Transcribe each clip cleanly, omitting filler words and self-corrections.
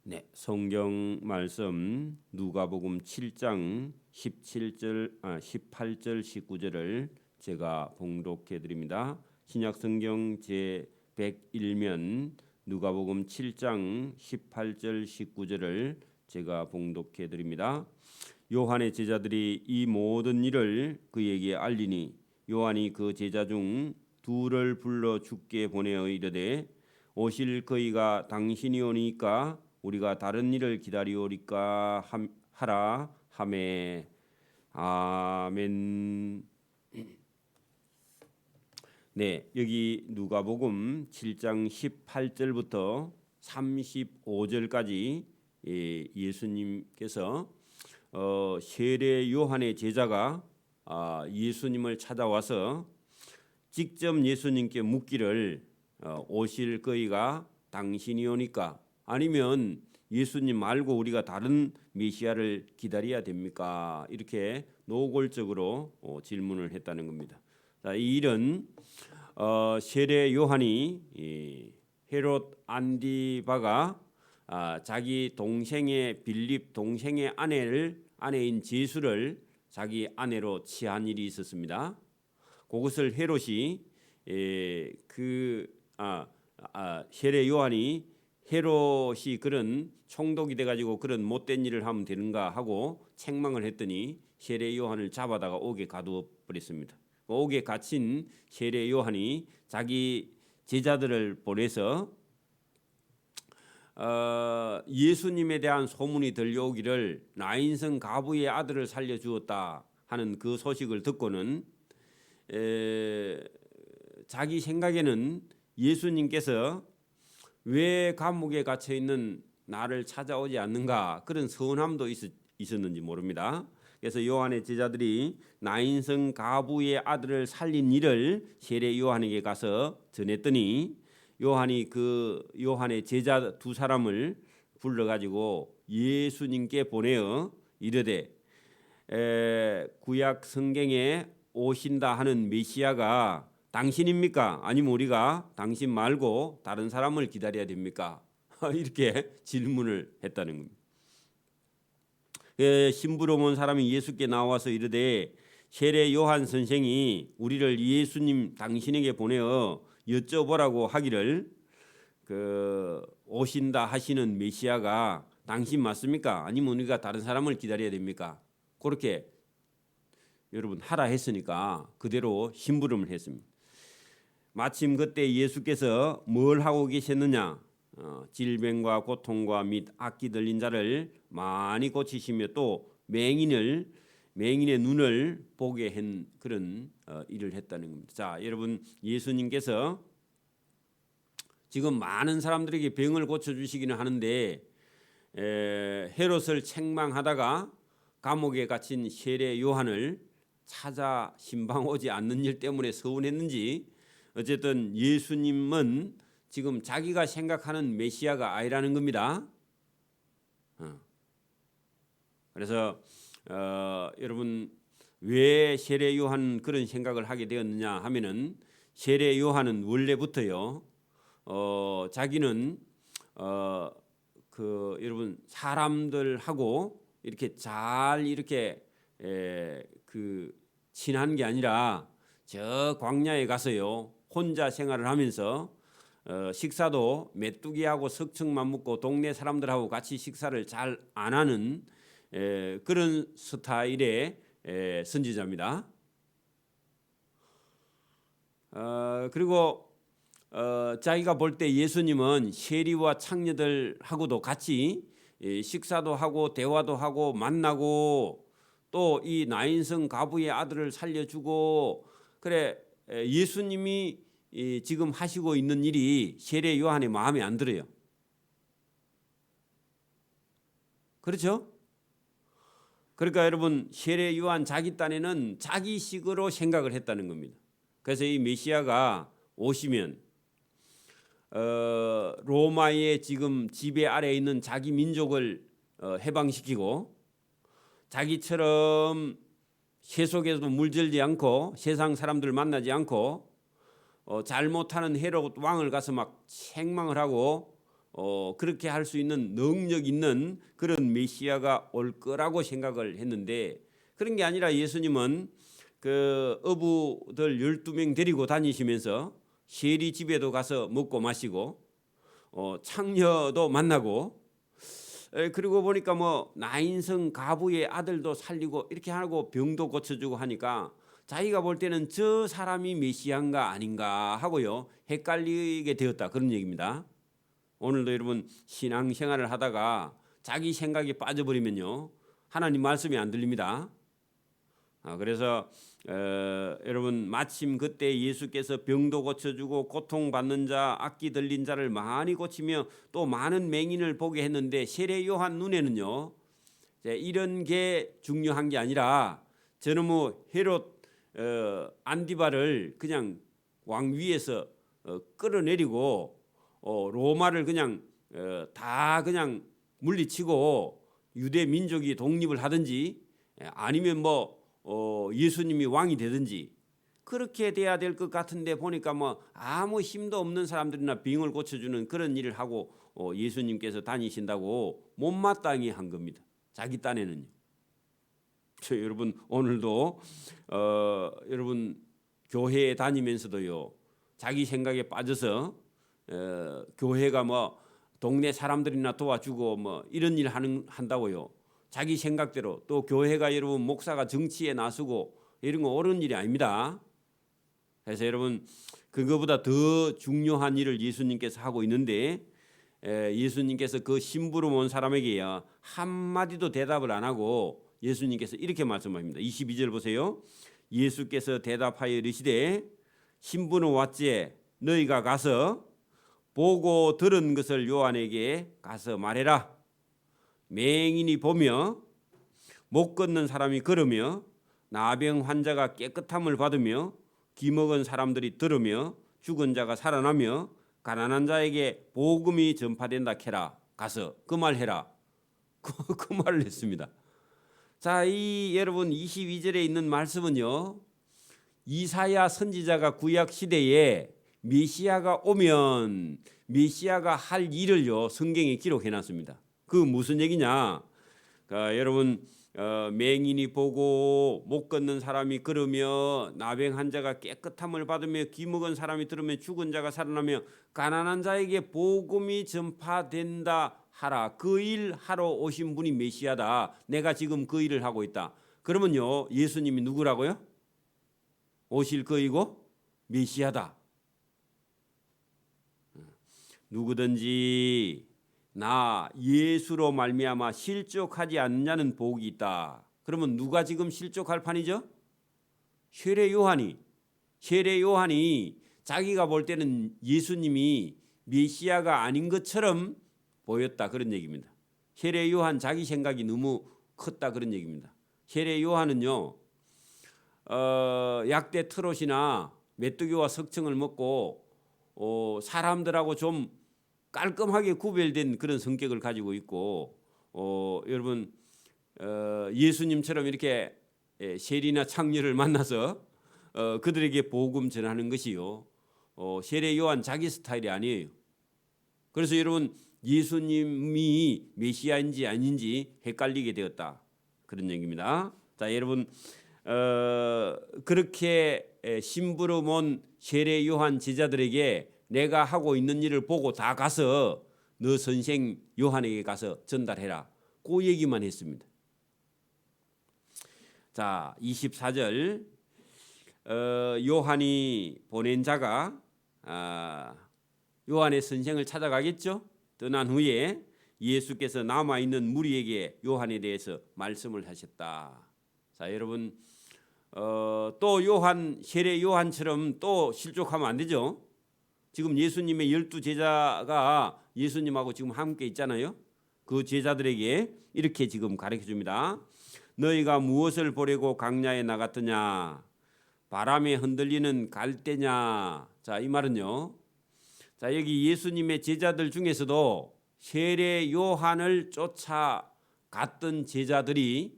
네, 성경 말씀 누가복음 7장 18절 19절을 제가 봉독해 드립니다. 신약 성경 제 101면 누가복음 7장 18절 19절을 제가 봉독해 드립니다. 요한의 제자들이 이 모든 일을 그에게 알리니 요한이 그 제자 중 둘을 불러 주께 보내어 이르되 오실 그이가 당신이 오니까 우리가 다른 일을 기다리오리까 하라 하매. 아멘. 네, 여기 누가복음 7장 18절부터 35절까지 예수님께서 세례 요한의 제자가 예수님을 찾아와서 직접 예수님께 묻기를 오실 거이가 당신이 오니까 아니면 예수님 말고 우리가 다른 메시아를 기다려야 됩니까? 이렇게 노골적으로 질문을 했다는 겁니다. 자, 이 일은 세례 요한이 헤롯 안디바가 자기 동생의 빌립 동생의 아내인 제수를 자기 아내로 취한 일이 있었습니다. 그것을 헤롯이 세례 요한이 헤롯이 그런 총독이 돼가지고 그런 못된 일을 하면 되는가 하고 책망을 했더니 세례 요한을 잡아다가 옥에 가두어 버렸습니다. 옥에 갇힌 세례 요한이 자기 제자들을 보내서 예수님에 대한 소문이 들려오기를 나인성 가부의 아들을 살려주었다 하는 그 소식을 듣고는 자기 생각에는 예수님께서 왜 감옥에 갇혀 있는 나를 찾아오지 않는가 그런 서운함도 있었는지 모릅니다. 그래서 요한의 제자들이 나인성 가부의 아들을 살린 일을 세례 요한에게 가서 전했더니 요한이 그 요한의 제자 두 사람을 불러가지고 예수님께 보내어 이르되 구약 성경에 오신다 하는 메시아가 당신입니까? 아니면 우리가 당신 말고 다른 사람을 기다려야 됩니까? 이렇게 질문을 했다는 겁니다. 심부름 온 사람이 예수께 나와서 이르되 세례 요한 선생이 우리를 예수님 당신에게 보내어 여쭤보라고 하기를 오신다 하시는 메시아가 당신 맞습니까? 아니면 우리가 다른 사람을 기다려야 됩니까? 그렇게 여러분 하라 했으니까 그대로 심부름을 했습니다. 마침 그때 예수께서 뭘 하고 계셨느냐? 질병과 고통과 및 악기 들린 자를 많이 고치시며 또 맹인의 눈을 보게 한 그런 일을 했다는 겁니다. 자, 여러분 예수님께서 지금 많은 사람들에게 병을 고쳐주시기는 하는데 헤롯을 책망하다가 감옥에 갇힌 세례 요한을 찾아 신방 오지 않는 일 때문에 서운했는지 어쨌든 예수님은 지금 자기가 생각하는 메시아가 아니라는 겁니다. 그래서 여러분 왜 세례 요한 그런 생각을 하게 되었느냐 하면은 세례 요한은 원래부터요 자기는 여러분 사람들하고 이렇게 잘 이렇게 친한 게 아니라 저 광야에 가서요 혼자 생활을 하면서 식사도 메뚜기하고 석청만 먹고 동네 사람들하고 같이 식사를 잘 안 하는 그런 스타일의 선지자입니다. 그리고 자기가 볼 때 예수님은 세리와 창녀들하고도 같이 식사도 하고 대화도 하고 만나고 또 이 나인성 가부의 아들을 살려주고 그래 예수님이 지금 하시고 있는 일이 세례 요한의 마음에 안 들어요. 그렇죠? 그러니까 여러분 세례 요한 자기 딴에는 자기식으로 생각을 했다는 겁니다. 그래서 이 메시아가 오시면 로마의 지금 지배 아래에 있는 자기 민족을 해방시키고 자기처럼 세속에서도 물들지 않고 세상 사람들 만나지 않고 잘못하는 헤롯 왕을 가서 막 책망을 하고 그렇게 할 수 있는 능력 있는 그런 메시아가 올 거라고 생각을 했는데 그런 게 아니라 예수님은 그 어부들 12명 데리고 다니시면서 세리 집에도 가서 먹고 마시고 창녀도 만나고 그리고 보니까 뭐 나인성 가부의 아들도 살리고 이렇게 하고 병도 고쳐주고 하니까 자기가 볼 때는 저 사람이 메시아인가 아닌가 하고요 헷갈리게 되었다 그런 얘기입니다. 오늘도 여러분 신앙생활을 하다가 자기 생각에 빠져버리면요 하나님 말씀이 안 들립니다. 그래서 여러분 마침 그때 예수께서 병도 고쳐주고 고통받는 자 악기 들린 자를 많이 고치며 또 많은 맹인을 보게 했는데 세례 요한 눈에는요 이런 게 중요한 게 아니라 저놈의 헤롯 안디바를 그냥 왕 위에서 끌어내리고 로마를 그냥 다 그냥 물리치고 유대 민족이 독립을 하든지 아니면 뭐 예수님이 왕이 되든지 그렇게 돼야 될 것 같은데 보니까 뭐 아무 힘도 없는 사람들이나 병을 고쳐주는 그런 일을 하고 예수님께서 다니신다고 못마땅히 한 겁니다. 자기 딴에는요. 여러분 오늘도 여러분 교회에 다니면서도요 자기 생각에 빠져서 교회가 뭐 동네 사람들이나 도와주고 뭐 이런 일 한다고요. 자기 생각대로 또 교회가 여러분 목사가 정치에 나서고 이런 거 옳은 일이 아닙니다. 그래서 여러분 그거보다 더 중요한 일을 예수님께서 하고 있는데 예수님께서 그 심부름 온 사람에게야 한마디도 대답을 안 하고 예수님께서 이렇게 말씀합니다. 22절 보세요. 예수께서 대답하여 이르시되 심부름 왔지 너희가 가서 보고 들은 것을 요한에게 가서 말해라. 맹인이 보며 못 걷는 사람이 걸으며 나병 환자가 깨끗함을 받으며 기먹은 사람들이 들으며 죽은 자가 살아나며 가난한 자에게 복음이 전파된다 캐라. 가서 그 말 해라. 그 말을 했습니다. 자, 이 여러분 22절에 있는 말씀은요. 이사야 선지자가 구약 시대에 메시아가 오면 메시아가 할 일을요 성경에 기록해 놨습니다. 그 무슨 얘기냐? 여러분 맹인이 보고 못 걷는 사람이 걸으며 나병 환자가 깨끗함을 받으며 기먹은 사람이 들으며 죽은 자가 살아나며 가난한 자에게 복음이 전파된다 하라. 그 일 하러 오신 분이 메시아다. 내가 지금 그 일을 하고 있다. 그러면요 예수님이 누구라고요? 오실 거이고 메시아다. 누구든지 나 예수로 말미암아 실족하지 않는 자는 복이 있다. 그러면 누가 지금 실족할 판이죠? 세례 요한이 자기가 볼 때는 예수님이 메시아가 아닌 것처럼 보였다 그런 얘기입니다. 세례 요한 자기 생각이 너무 컸다 그런 얘기입니다. 세례 요한은요 약대 트롯이나 메뚜기와 석청을 먹고 사람들하고 좀 깔끔하게 구별된 그런 성격을 가지고 있고 여러분 예수님처럼 이렇게 세리나 창녀를 만나서 그들에게 복음 전하는 것이요 세례 요한 자기 스타일이 아니에요. 그래서 여러분 예수님이 메시아인지 아닌지 헷갈리게 되었다 그런 얘기입니다. 자 여러분 그렇게 심부름 온 세례 요한 제자들에게 내가 하고 있는 일을 보고 다 가서 너 선생 요한에게 가서 전달해라. 그 얘기만 했습니다. 자 24절 요한이 보낸 자가 요한의 선생을 찾아가겠죠. 떠난 후에 예수께서 남아있는 무리에게 요한에 대해서 말씀을 하셨다. 자 여러분 또 요한 세례 요한처럼 또 실족하면 안 되죠. 지금 예수님의 12제자가 예수님하고 지금 함께 있잖아요. 그 제자들에게 이렇게 지금 가르쳐 줍니다. 너희가 무엇을 보려고 강야에 나갔더냐? 바람에 흔들리는 갈대냐? 자, 이 말은요. 자, 여기 예수님의 제자들 중에서도 세례 요한을 쫓아갔던 제자들이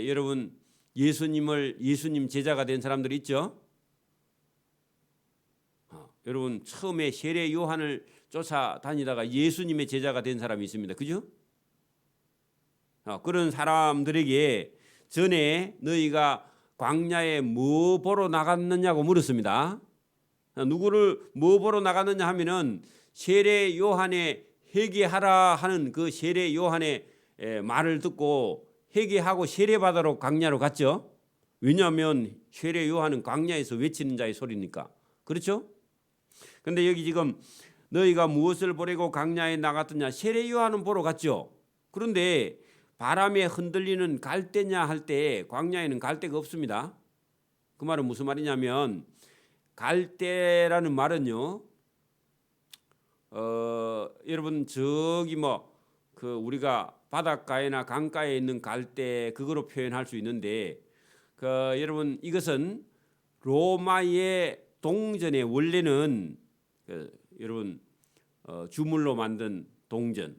여러분 예수님 제자가 된 사람들이 있죠. 여러분 처음에 세례 요한을 쫓아다니다가 예수님의 제자가 된 사람이 있습니다. 그죠? 그런 사람들에게 전에 너희가 광야에 뭐 보러 나갔느냐고 물었습니다. 누구를 뭐 보러 나갔느냐 하면은 세례 요한의 회개하라 하는 그 세례 요한의 말을 듣고 회개하고 세례받으러 광야로 갔죠. 왜냐하면 세례 요한은 광야에서 외치는 자의 소리니까. 그렇죠? 근데 여기 지금 너희가 무엇을 보려고 광야에 나갔더냐? 세례 요한은 보러 갔죠. 그런데 바람에 흔들리는 갈대냐 할 때 광야에는 갈대가 없습니다. 그 말은 무슨 말이냐면 갈대라는 말은요. 여러분 저기 그 우리가 바닷가에나 강가에 있는 갈대 그거로 표현할 수 있는데 여러분 이것은 로마의 동전의 원래는 여러분 주물로 만든 동전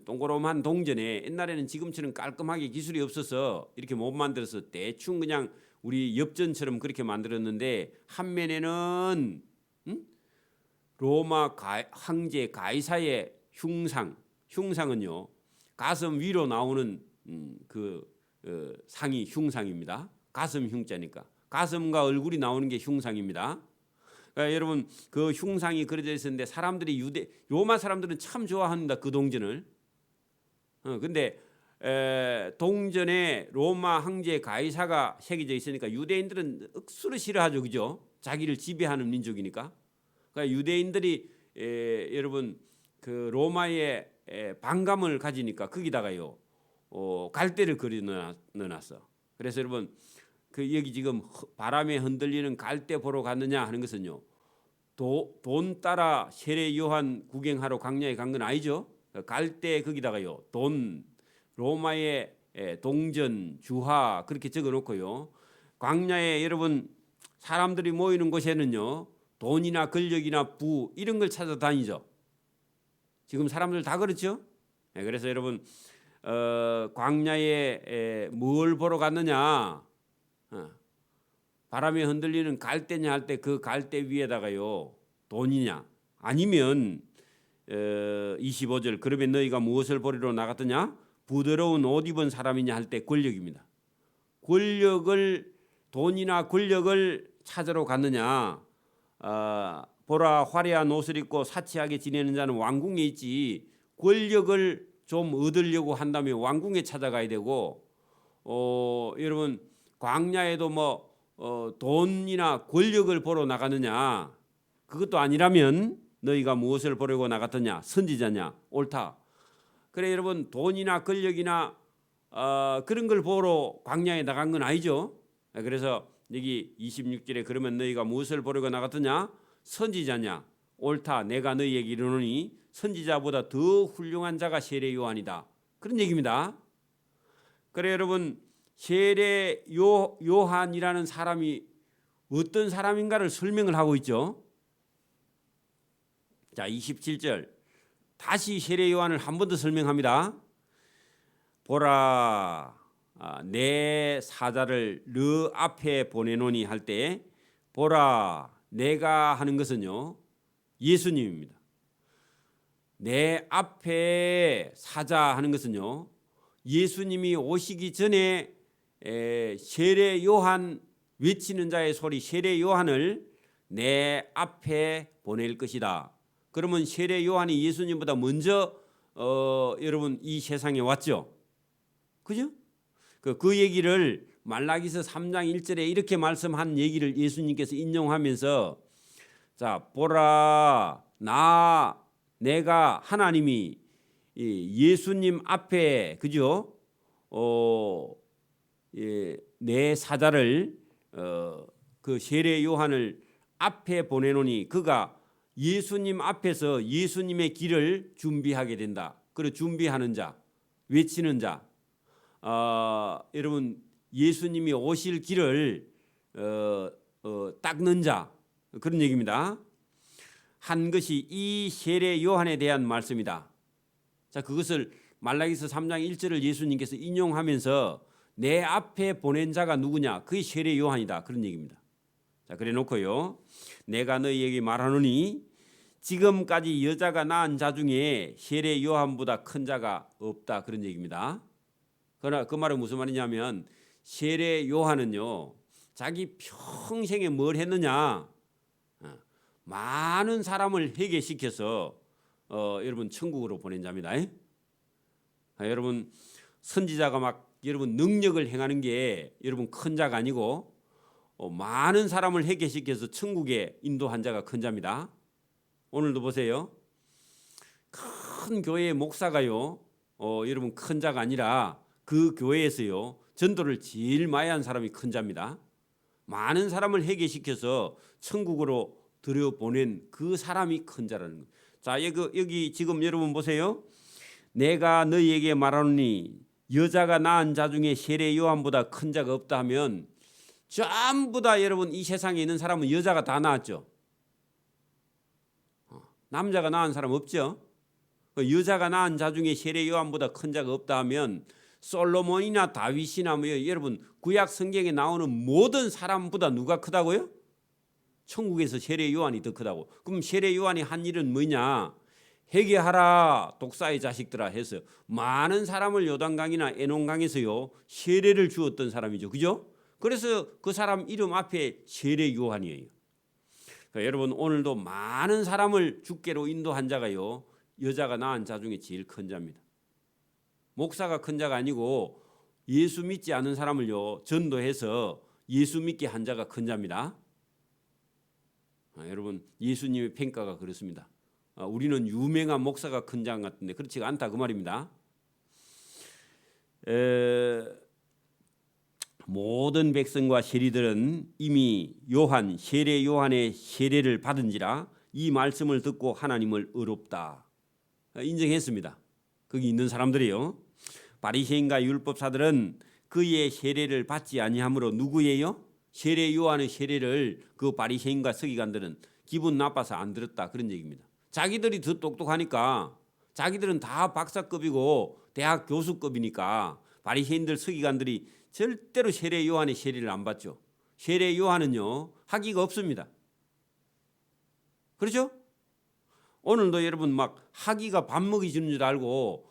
동그란 동전에 옛날에는 지금처럼 깔끔하게 기술이 없어서 이렇게 못 만들어서 대충 그냥 우리 엽전처럼 그렇게 만들었는데 한 면에는 로마 황제 가이사의 흉상은요 가슴 위로 나오는 상이 흉상입니다. 가슴 흉자니까 가슴과 얼굴이 나오는 게 흉상입니다. 그러니까 여러분 그 흉상이 그려져 있었는데 사람들이 로마 사람들은 참 좋아합니다. 그 동전을. 근데 동전에 로마 황제 가이사가 새겨져 있으니까 유대인들은 억수로 싫어하죠. 그죠? 자기를 지배하는 민족이니까. 그러니까 유대인들이 여러분 그 로마의 반감을 가지니까 거기다가요 갈대를 그려 넣어놨어. 그래서 여러분 그 여기 지금 바람에 흔들리는 갈대 보러 갔느냐 하는 것은요 돈 따라 세례 요한 구경하러 광야에 간 건 아니죠. 갈대 거기다가요 로마의 동전 주화 그렇게 적어놓고요 광야에 여러분 사람들이 모이는 곳에는요 돈이나 권력이나 부 이런 걸 찾아다니죠. 지금 사람들 다 그렇죠. 그래서 여러분 광야에 뭘 보러 갔느냐 바람에 흔들리는 갈대냐 할 때 그 갈대 위에다가요 돈이냐 아니면 25절 그러면 너희가 무엇을 보리러 나갔더냐 부드러운 옷 입은 사람이냐 할 때 권력입니다. 돈이나 권력을 찾으러 갔느냐 보라 화려한 옷을 입고 사치하게 지내는 자는 왕궁에 있지 권력을 좀 얻으려고 한다면 왕궁에 찾아가야 되고 여러분 광야에도 돈이나 권력을 보러 나가느냐 그것도 아니라면 너희가 무엇을 보려고 나갔더냐 선지자냐 옳다. 그래 여러분 돈이나 권력이나 그런 걸 보러 광야에 나간 건 아니죠. 그래서 여기 26절에 그러면 너희가 무엇을 보려고 나갔더냐 선지자냐 옳다. 내가 너희에게 이르노니 선지자보다 더 훌륭한 자가 세례 요한이다. 그런 얘기입니다. 그래 여러분 세례 요한이라는 사람이 어떤 사람인가를 설명을 하고 있죠. 자 27절 다시 세례 요한을 한 번 더 설명합니다. 보라 내 사자를 너 앞에 보내노니 할 때 보라 내가 하는 것은요 예수님입니다. 내 앞에 사자 하는 것은요 예수님이 오시기 전에 세례 요한 외치는 자의 소리 세례 요한을 내 앞에 보낼 것이다. 그러면 세례 요한이 예수님보다 먼저 여러분 이 세상에 왔죠. 그죠? 그 얘기를 말라기서 3장 1절에 이렇게 말씀한 얘기를 예수님께서 인용하면서 자 보라 내가 하나님이 예수님 앞에 그죠? 내 사자를 그 세례 요한을 앞에 보내노니 그가 예수님 앞에서 예수님의 길을 준비하게 된다. 그리고 준비하는 자, 외치는 자, 여러분 예수님이 오실 길을 닦는 자 그런 얘기입니다. 한 것이 이 세례 요한에 대한 말씀이다. 자 그것을 말라기서 3장 1절을 예수님께서 인용하면서 내 앞에 보낸 자가 누구냐? 그게 세례 요한이다. 그런 얘기입니다. 자 그래 놓고요. 내가 너희에게 말하노니 지금까지 여자가 낳은 자 중에 세례 요한보다 큰 자가 없다 그런 얘기입니다. 그러나 그 말은 무슨 말이냐면 세례 요한은요 자기 평생에 뭘 했느냐 많은 사람을 회개시켜서 여러분 천국으로 보낸 자입니다. 여러분 선지자가 막 여러분 능력을 행하는 게 여러분 큰 자가 아니고 많은 사람을 회개시켜서 천국에 인도한 자가 큰 자입니다. 오늘도 보세요. 큰 교회의 목사가요 여러분 큰 자가 아니라 그 교회에서요 전도를 제일 많이 한 사람이 큰 자입니다. 많은 사람을 회개시켜서 천국으로 들여보낸 그 사람이 큰 자라는 거예요. 자, 여기 지금 여러분 보세요. 내가 너희에게 말하노니 여자가 낳은 자 중에 세례 요한보다 큰 자가 없다 하면 전부 다 여러분 이 세상에 있는 사람은 여자가 다 낳았죠. 남자가 낳은 사람 없죠. 여자가 낳은 자 중에 세례 요한보다 큰 자가 없다 하면 솔로몬이나 다윗이나 뭐 여러분 구약 성경에 나오는 모든 사람보다 누가 크다고요? 천국에서 세례 요한이 더 크다고. 그럼 세례 요한이 한 일은 뭐냐? 회개하라 독사의 자식들아 해서 많은 사람을 요단강이나 에논강에서요 세례를 주었던 사람이죠. 그죠? 그래서 그 사람 이름 앞에 세례 요한이에요. 그러니까 여러분 오늘도 많은 사람을 주께로 인도한 자가요 여자가 낳은 자 중에 제일 큰 자입니다. 목사가 큰 자가 아니고 예수 믿지 않은 사람을요 전도해서 예수 믿게 한 자가 큰 자입니다. 여러분 예수님의 평가가 그렇습니다. 우리는 유명한 목사가 큰 자 같은데 그렇지가 않다 그 말입니다. 모든 백성과 세리들은 이미 요한 세례 요한의 세례를 받은지라 이 말씀을 듣고 하나님을 의롭다 인정했습니다. 거기 있는 사람들이요. 바리새인과 율법사들은 그의 세례를 받지 아니하므로 누구예요? 세례 요한의 세례를 그 바리새인과 서기관들은 기분 나빠서 안 들었다 그런 얘기입니다. 자기들이 더 똑똑하니까 자기들은 다 박사급이고 대학 교수급이니까 바리새인들 서기관들이 절대로 세례 요한의 세례를 안 받죠. 세례 요한은요 학위가 없습니다. 그렇죠? 오늘도 여러분 막 학위가 밥 먹이 주는 줄 알고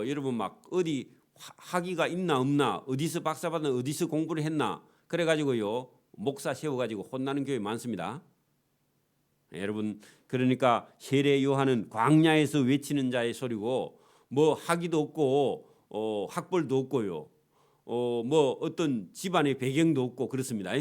여러분 막 어디 학위가 있나 없나 어디서 박사 받나 어디서 공부를 했나 그래가지고요 목사 세워가지고 혼나는 교회 많습니다. 여러분 그러니까 세례 요한은 광야에서 외치는 자의 소리고 뭐 학위도 없고 학벌도 없고요 뭐 어떤 집안의 배경도 없고 그렇습니다.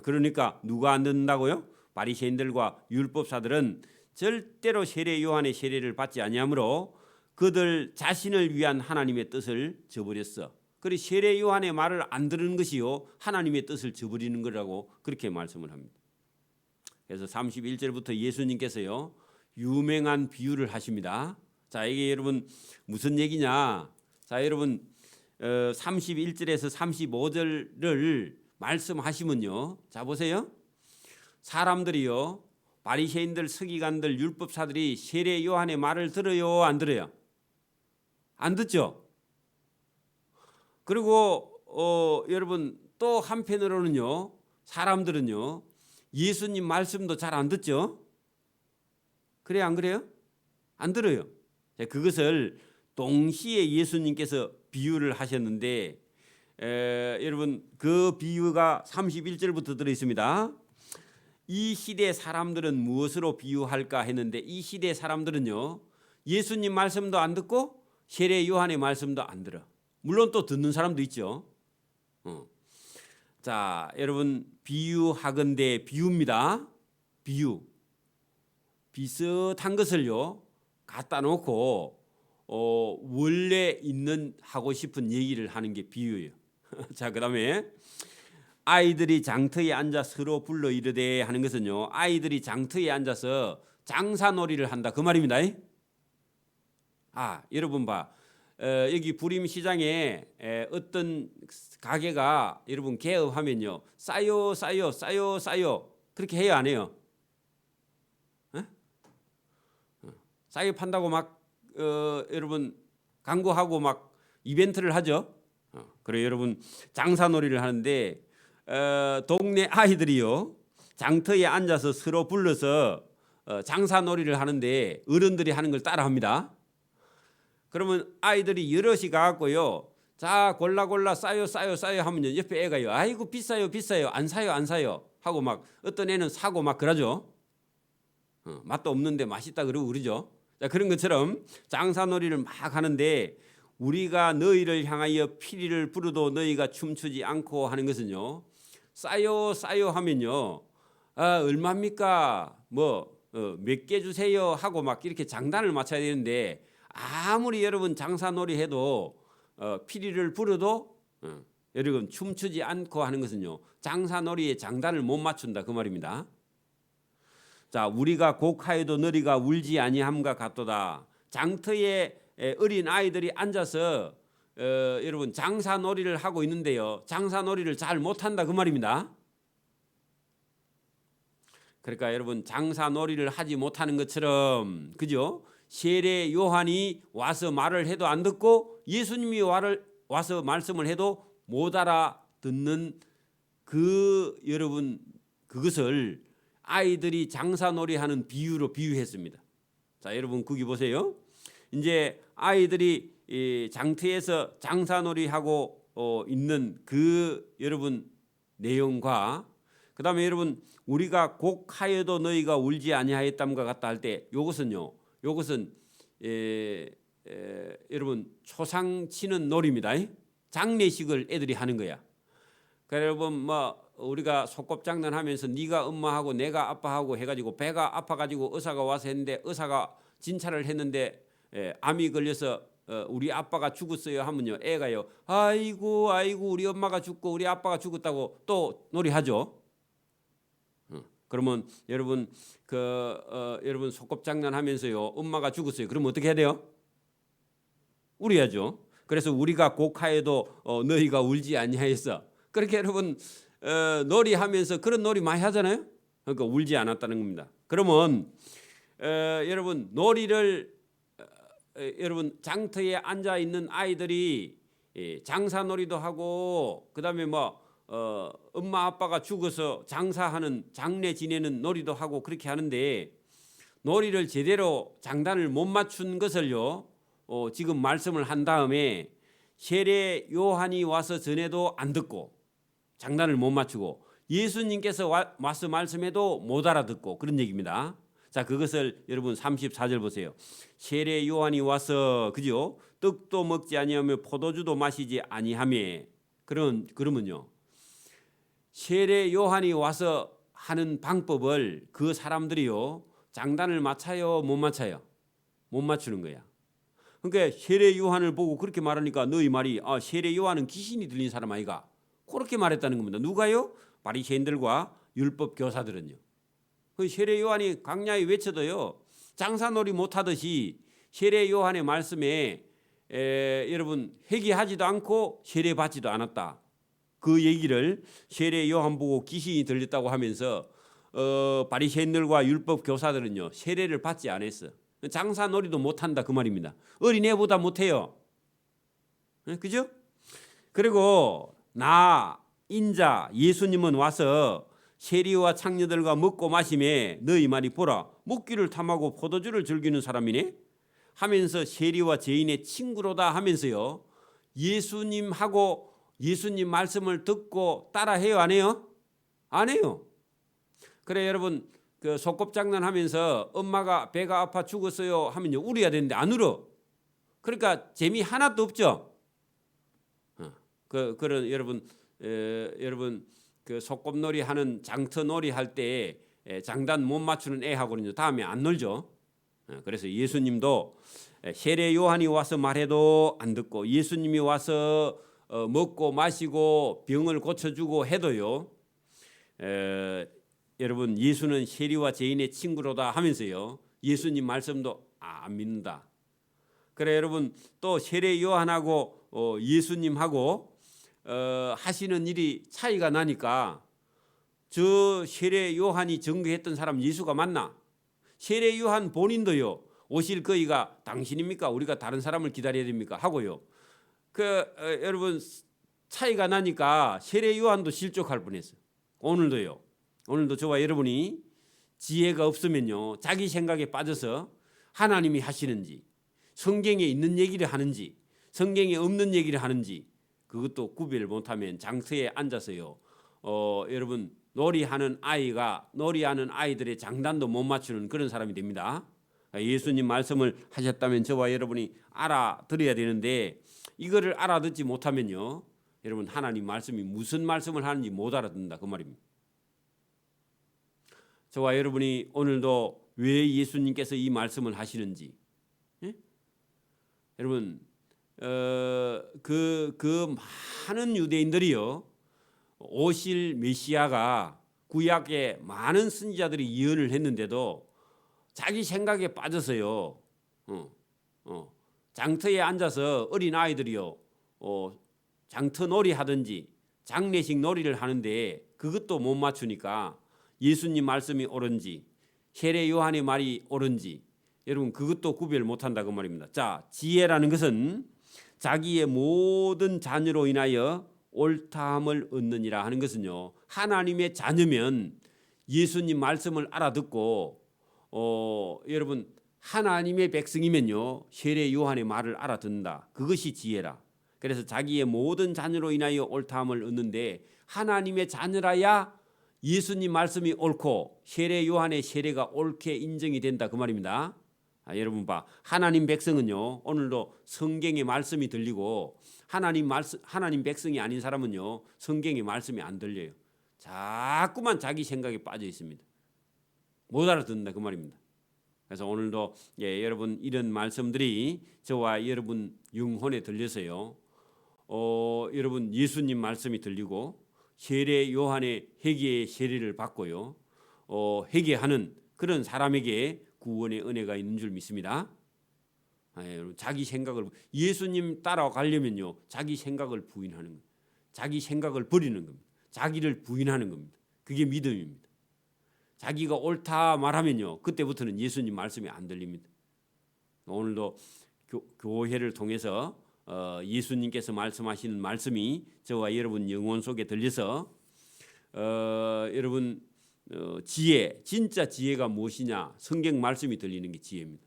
그러니까 누가 안 듣는다고요? 바리새인들과 율법사들은 절대로 세례 요한의 세례를 받지 아니하므로 그들 자신을 위한 하나님의 뜻을 저버렸어. 그리고 세례 요한의 말을 안 들은 것이요 하나님의 뜻을 저버리는 거라고 그렇게 말씀을 합니다. 그래서 31절부터 예수님께서요 유명한 비유를 하십니다. 자 이게 여러분 무슨 얘기냐? 자 여러분 31절에서 35절을 말씀하시면요. 자 보세요. 사람들이요 바리새인들 서기관들 율법사들이 세례 요한의 말을 들어요 안 들어요? 안 듣죠. 그리고 여러분 또 한편으로는요 사람들은요 예수님 말씀도 잘 안 듣죠. 그래요 안 그래요? 안 들어요. 그것을 동시에 예수님께서 비유를 하셨는데 여러분 그 비유가 31절부터 들어 있습니다. 이 시대 사람들은 무엇으로 비유할까 했는데 이 시대 사람들은요 예수님 말씀도 안 듣고 세례 요한의 말씀도 안 들어. 물론 또 듣는 사람도 있죠. 자 여러분 비유하건대 비유입니다. 비유 비슷한 것을요 갖다 놓고 원래 있는 하고 싶은 얘기를 하는 게 비유예요. 자 그다음에 아이들이 장터에 앉아 서로 불러 이르되 하는 것은요 아이들이 장터에 앉아서 장사놀이를 한다 그 말입니다. 여러분 봐 여기 부림 시장에 어떤 가게가 여러분 개업하면요 싸요 그렇게 해요 안 해요? 싸게 판다고 막 여러분 광고하고 막 이벤트를 하죠. 그래 여러분 장사놀이를 하는데 동네 아이들이요 장터에 앉아서 서로 불러서 장사놀이를 하는데 어른들이 하는 걸 따라합니다. 그러면 아이들이 여럿이 가갖고요, 자 골라 싸요 하면요, 옆에 애가요, 아이고 비싸요 안 사요 하고 막 어떤 애는 사고 막 그러죠. 맛도 없는데 맛있다 그러고 그러죠. 자, 그런 것처럼 장사놀이를 막 하는데 우리가 너희를 향하여 피리를 부르도 너희가 춤추지 않고 하는 것은요, 싸요 하면요, 얼마입니까? 몇 개 주세요 하고 막 이렇게 장단을 맞춰야 되는데, 아무리 여러분 장사놀이 해도 피리를 부르도 여러분 춤추지 않고 하는 것은요, 장사놀이의 장단을 못 맞춘다 그 말입니다. 자, 우리가 곡하여도 너희가 울지 아니함과 같도다. 장터에 어린 아이들이 앉아서 여러분 장사놀이를 하고 있는데요, 장사놀이를 잘 못한다 그 말입니다. 그러니까 여러분 장사놀이를 하지 못하는 것처럼, 그죠? 세례 요한이 와서 말을 해도 안 듣고 예수님이 와서 말씀을 해도 못 알아듣는 여러분 그것을 아이들이 장사놀이 하는 비유로 비유했습니다. 자, 여러분 거기 보세요. 이제 아이들이 장터에서 장사놀이 하고 있는 여러분 내용과, 그다음에 여러분 우리가 곡하여도 너희가 울지 아니하였담과 같다 할 때, 요것은 여러분 초상 치는 놀이입니다. 장례식을 애들이 하는 거야. 그러니까 여러분 우리가 소꿉장난하면서 네가 엄마하고 내가 아빠하고 해가지고 배가 아파가지고 의사가 와서 했는데, 의사가 진찰을 했는데 암이 걸려서 우리 아빠가 죽었어요 하면요, 애가요, 아이고 우리 엄마가 죽고 우리 아빠가 죽었다고 또 놀이하죠. 그러면 여러분 여러분 소꿉장난하면서요, 엄마가 죽었어요. 그러면 어떻게 해야 돼요? 울어야죠. 그래서 우리가 곡하여도 너희가 울지 아니하였어. 그렇게 여러분 놀이하면서 그런 놀이 많이 하잖아요. 그러니까 울지 않았다는 겁니다. 그러면 여러분 놀이를 여러분 장터에 앉아 있는 아이들이 장사놀이도 하고, 그다음에 엄마 아빠가 죽어서 장사하는 장례 지내는 놀이도 하고 그렇게 하는데, 놀이를 제대로 장단을 못 맞춘 것을요, 지금 말씀을 한 다음에 세례 요한이 와서 전해도 안 듣고 장단을 못 맞추고 예수님께서 와서 말씀해도 못 알아듣고 그런 얘기입니다. 자, 그것을 여러분 34절 보세요. 세례 요한이 와서, 그죠? 떡도 먹지 아니하며 포도주도 마시지 아니하며. 그러면요, 세례 요한이 와서 하는 방법을 그 사람들이요, 장단을 맞춰요 못 맞춰요? 못 맞추는 거야. 그러니까 세례 요한을 보고 그렇게 말하니까 너희 말이 세례 요한은 귀신이 들린 사람 아이가, 그렇게 말했다는 겁니다. 누가요? 바리새인들과 율법 교사들은요. 그 세례 요한이 광야에 외쳐도요, 장사놀이 못하듯이 세례 요한의 말씀에 여러분 회개하지도 않고 세례 받지도 않았다. 그 얘기를 세례 요한 보고 귀신이 들렸다고 하면서 바리새인들과 율법 교사들은요, 세례를 받지 않았어. 장사놀이도 못한다 그 말입니다. 어린애보다 못해요. 그죠? 그리고 인자 예수님은 와서 세리와 창녀들과 먹고 마시매 너희 말이 보라 먹기를 탐하고 포도주를 즐기는 사람이네 하면서 세리와 죄인의 친구로다 하면서요, 예수님하고 예수님 말씀을 듣고 따라해요 안 해요? 안 해요. 그래 여러분 소꿉장난 하면서 엄마가 배가 아파 죽었어요 하면요, 울어야 되는데 안 울어. 그러니까 재미 하나도 없죠. 그런 여러분 그 소꿉놀이 하는 장터놀이 할 때 장단 못 맞추는 애하고는요 다음에 안 놀죠. 그래서 예수님도 세례 요한이 와서 말해도 안 듣고 예수님이 와서 먹고 마시고 병을 고쳐주고 해도요, 여러분 예수는 세리와 죄인의 친구로다 하면서요, 예수님 말씀도 안 믿는다. 그래 여러분 또 세례 요한하고 예수님하고 하시는 일이 차이가 나니까 저 세례 요한이 증거했던 사람 예수가 맞나? 세례 요한 본인도요, 오실 거이가 당신입니까? 우리가 다른 사람을 기다려야 됩니까? 하고요. 여러분 차이가 나니까 세례 요한도 실족할 뻔했어요. 오늘도 저와 여러분이 지혜가 없으면요, 자기 생각에 빠져서 하나님이 하시는지, 성경에 있는 얘기를 하는지, 성경에 없는 얘기를 하는지 그것도 구별 못하면 장터에 앉아서요, 여러분 놀이하는 아이들의 장단도 못 맞추는 그런 사람이 됩니다. 예수님 말씀을 하셨다면 저와 여러분이 알아들어야 되는데 이거를 알아듣지 못하면요, 여러분 하나님 말씀이 무슨 말씀을 하는지 못 알아듣는다 그 말입니다. 저와 여러분이 오늘도 왜 예수님께서 이 말씀을 하시는지, 예? 여러분 그 많은 유대인들이요, 오실 메시아가 구약의 많은 선지자들이 예언을 했는데도 자기 생각에 빠져서요, 장터에 앉아서 어린 아이들이요, 장터 놀이 하든지 장례식 놀이를 하는데 그것도 못 맞추니까 예수님 말씀이 옳은지 세례 요한의 말이 옳은지 여러분 그것도 구별 못한다 그 말입니다. 자, 지혜라는 것은 자기의 모든 자녀로 인하여 옳다함을 얻느니라 하는 것은요, 하나님의 자녀면 예수님 말씀을 알아듣고 여러분 하나님의 백성이면요, 세례 요한의 말을 알아듣는다. 그것이 지혜라. 그래서 자기의 모든 자녀로 인하여 옳다함을 얻는데 하나님의 자녀라야 예수님 말씀이 옳고 세례 요한의 세례가 옳게 인정이 된다 그 말입니다. 여러분 봐, 하나님 백성은요, 오늘도 성경의 말씀이 들리고 하나님 백성이 아닌 사람은요, 성경의 말씀이 안 들려요. 자꾸만 자기 생각에 빠져 있습니다. 못 알아듣는다 그 말입니다. 그래서 오늘도 여러분 이런 말씀들이 저와 여러분 영혼에 들려서요, 여러분 예수님 말씀이 들리고 세례 요한의 회개의 세례를 받고요, 회개하는 그런 사람에게 구원의 은혜가 있는 줄 믿습니다. 여러분 자기 생각을 예수님 따라가려면요, 자기 생각을 부인하는 겁니다. 자기 생각을 버리는 겁니다. 자기를 부인하는 겁니다. 그게 믿음입니다. 자기가 옳다 말하면요, 그때부터는 예수님 말씀이 안 들립니다. 오늘도 교회를 통해서 예수님께서 말씀하시는 말씀이 저와 여러분 영혼 속에 들려서 여러분 지혜, 진짜 지혜가 무엇이냐, 성경 말씀이 들리는 게 지혜입니다.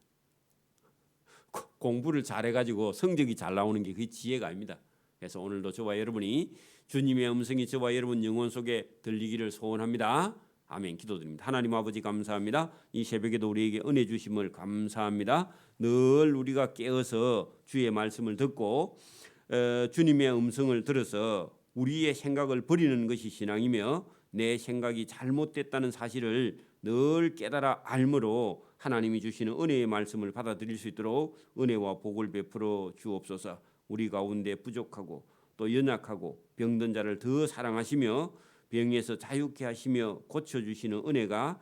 공부를 잘해가지고 성적이 잘 나오는 게 그게 지혜가 아닙니다. 그래서 오늘도 저와 여러분이 주님의 음성이 저와 여러분 영혼 속에 들리기를 소원합니다. 아멘. 기도드립니다. 하나님 아버지 감사합니다. 이 새벽에도 우리에게 은혜 주심을 감사합니다. 늘 우리가 깨어서 주의 말씀을 듣고 주님의 음성을 들어서 우리의 생각을 버리는 것이 신앙이며 내 생각이 잘못됐다는 사실을 늘 깨달아 알므로 하나님이 주시는 은혜의 말씀을 받아들일 수 있도록 은혜와 복을 베풀어 주옵소서. 우리 가운데 부족하고 또 연약하고 병든 자를 더 사랑하시며 병에서 자유케 하시며 고쳐주시는 은혜가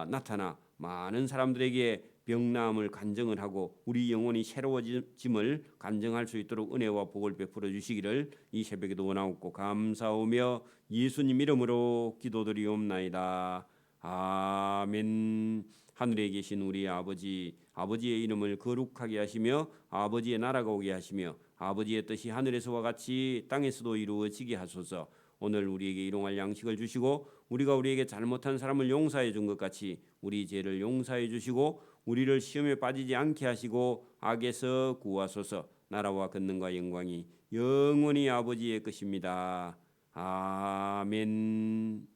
나타나 많은 사람들에게 병나음을 간증을 하고 우리 영혼이 새로워짐을 간증할 수 있도록 은혜와 복을 베풀어 주시기를 이 새벽에도 원하옵고 감사하며 예수님 이름으로 기도드리옵나이다. 아멘. 하늘에 계신 우리 아버지, 아버지의 이름을 거룩하게 하시며 아버지의 나라가 오게 하시며 아버지의 뜻이 하늘에서와 같이 땅에서도 이루어지게 하소서. 오늘 우리에게 일용할 양식을 주시고 우리가 우리에게 잘못한 사람을 용서해 준 것 같이 우리 죄를 용서해 주시고 우리를 시험에 빠지지 않게 하시고 악에서 구하소서. 나라와 권능과 영광이 영원히 아버지의 것입니다. 아멘.